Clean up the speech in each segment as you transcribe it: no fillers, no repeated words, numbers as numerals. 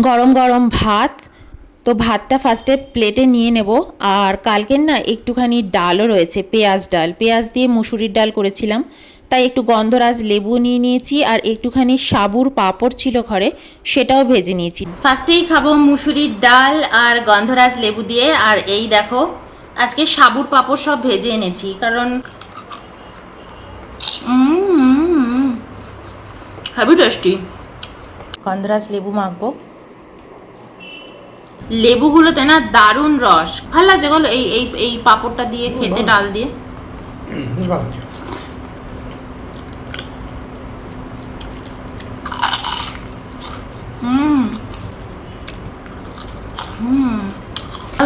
গরম গরম ভাত। তো ভাতটা ফার্স্টে প্লেটে নিয়ে নেব। আর কালকের না একটুখানি ডালও রয়েছে, পেঁয়াজ ডাল, পেঁয়াজ দিয়ে মুসুরির ডাল করেছিলাম, তাই একটু গন্ধরাজ লেবু নিয়ে নিয়েছি। আর একটুখানি সাবুর পাঁপড় ছিল ঘরে, সেটাও ভেজে নিয়েছি। ফার্স্টেই খাবো মুসুরির ডাল আর গন্ধরাজ লেবু দিয়ে। আর এই দেখো আজকে সাবুর পাঁপড় সব ভেজে এনেছি, কারণ হ্যাভি টেস্টি। গন্ধরাজ লেবু মাখবো। লেবুগুলোতে না দারুণ রস, ভালো লাগছে বলো এই এই এই পাঁপড়টা দিয়ে খেতে, ডাল দিয়ে।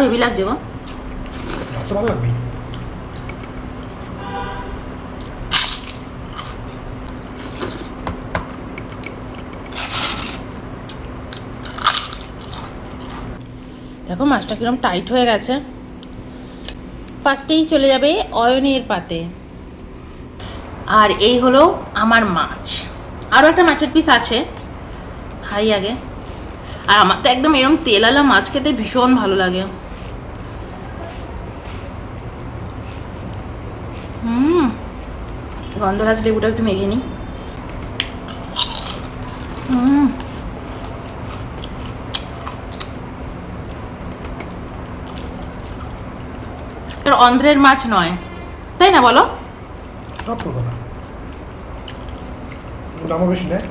হেভি লাগছে গো। ভালো লাগবে। দেখো মাছটা কিরম টাইট হয়ে গেছে। ফার্স্টেই চলে যাবে অয়নের পাতে। আর এই হলো আমার মাছ, আরও একটা মাছের পিস আছে, খাই আগে। আর আমার তো একদম এরকম তেলালা মাছ খেতে ভীষণ ভালো লাগে। গন্ধরাজ লেবুটা একটু মেখে নিই। অন্ধ্রের মাছ নয়, তাই না বলো? সব কথা দামও বেশি নেয়।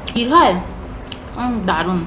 কি হয় দারুণ।